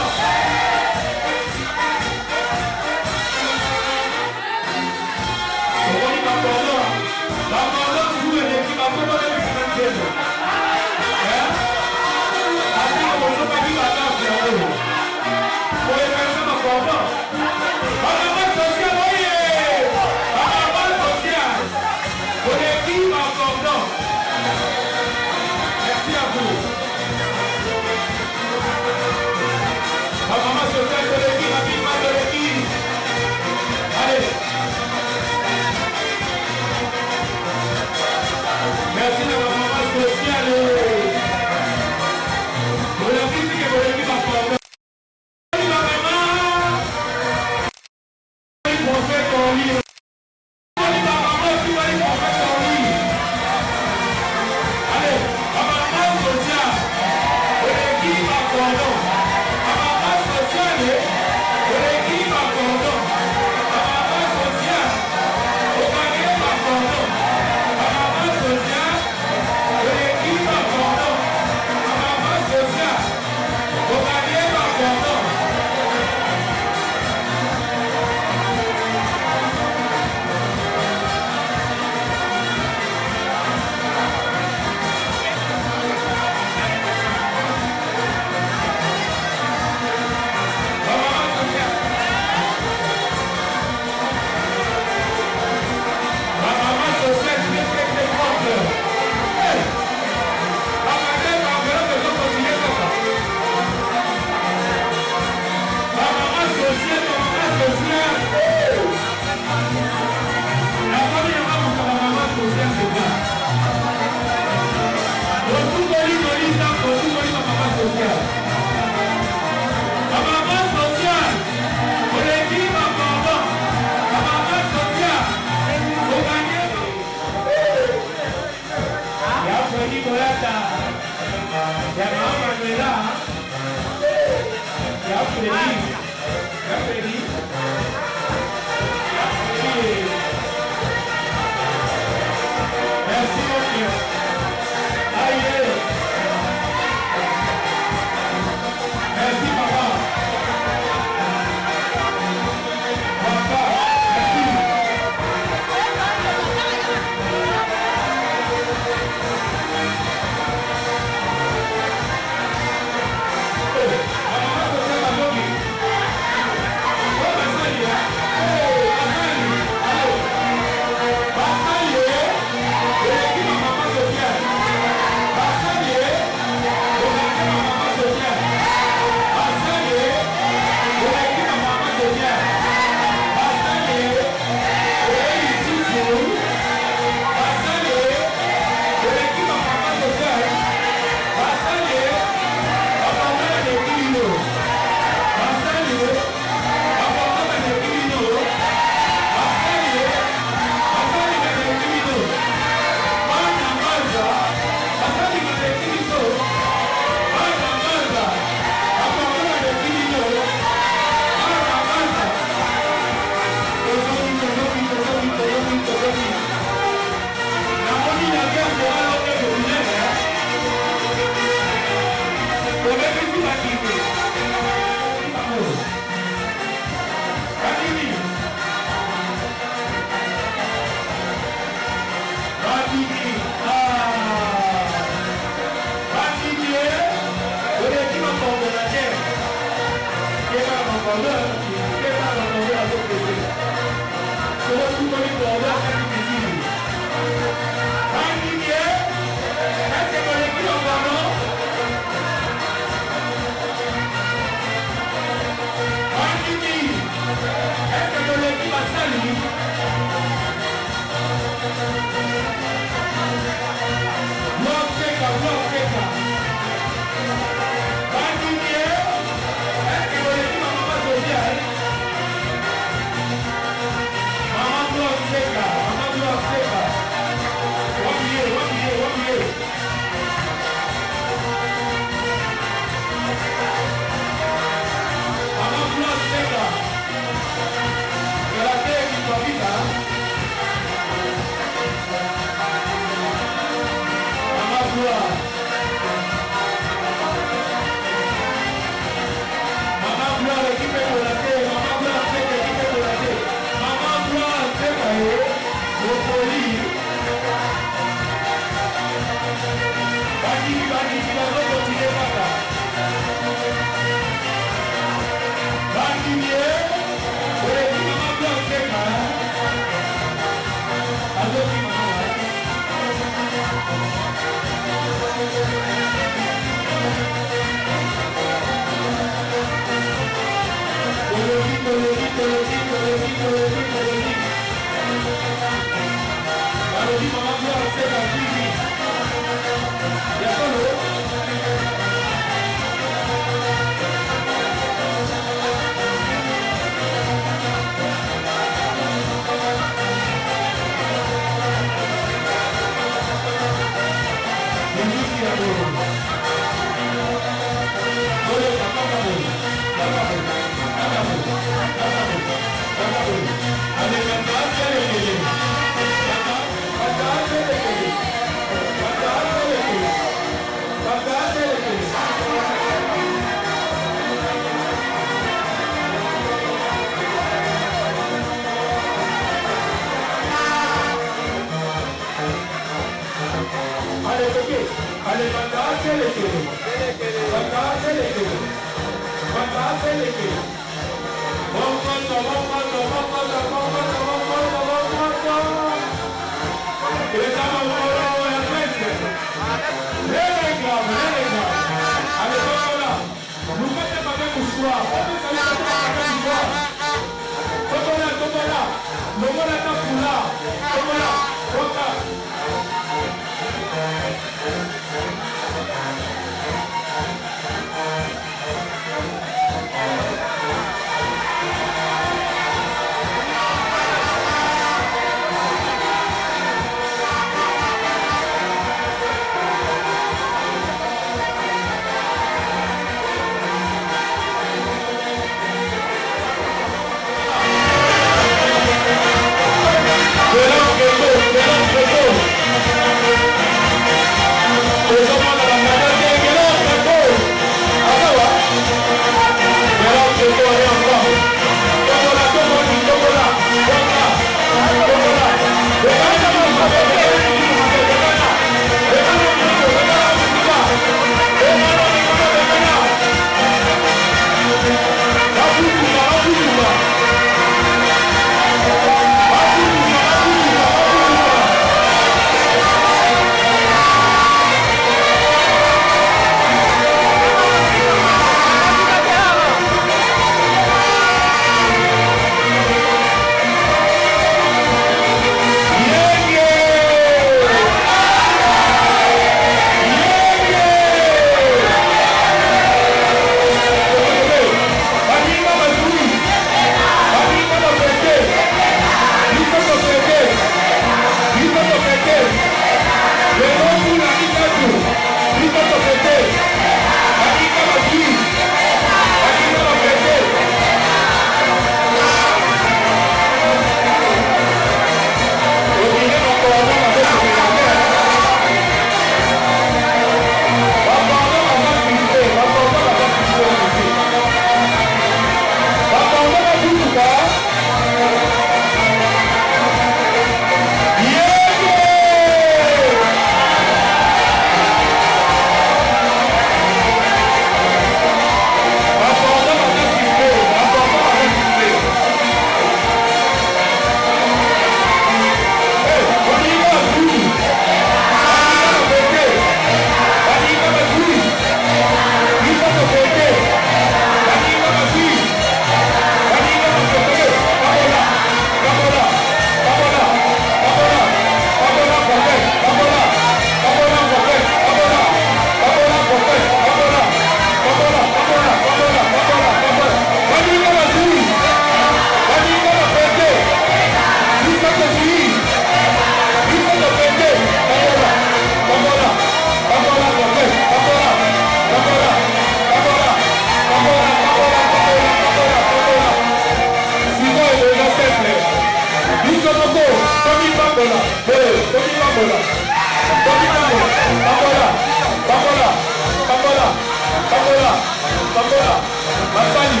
Basali,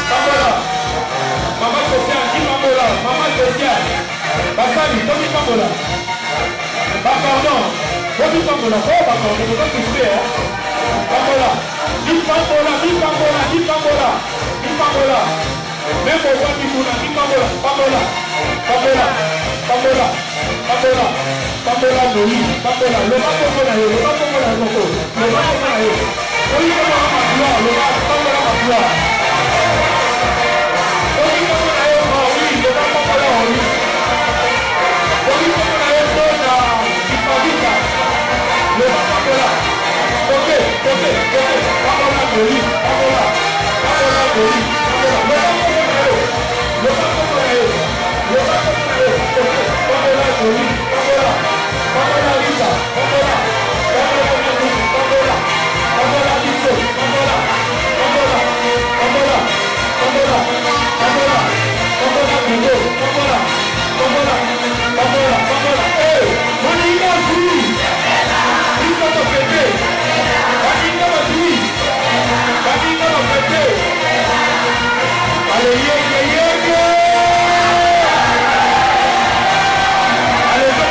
Pambola. Maman sociale, qui Pambola. Maman sociale. Basali, Tommy Pambola. Pardon. Tommy Pambola. Oh, pardon, je ne peux pas souffrir. Pambola. Qui Pambola, qui Pambola, qui Pambola. Qui Pambola. Même au roi du Mouna, qui Pambola. Pambola. Pambola. Pambola. Pambola. Pambola, oui. Pambola. Le bas Pambola, le bas Pambola, le bas Pambola. Oui, Pambola, ma gloire. Le bas Pambola, ma gloire. Oui, Pambola, oui. Le bas Pambola, oui. Oui, Pambola, le bas Pambola. Ok. Pambola, oui. Pambola, oui. Le bas Pambola, le bas Pambola, Pambola, oui. Pambola, Lisa. Pambola, Biso. Pambola, Bingo. Pambola. Hey, Monica Zui. Lisa to Pepe. Monica Zui. Monica to Pepe. Allez, yeah. Allez,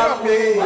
Nzambe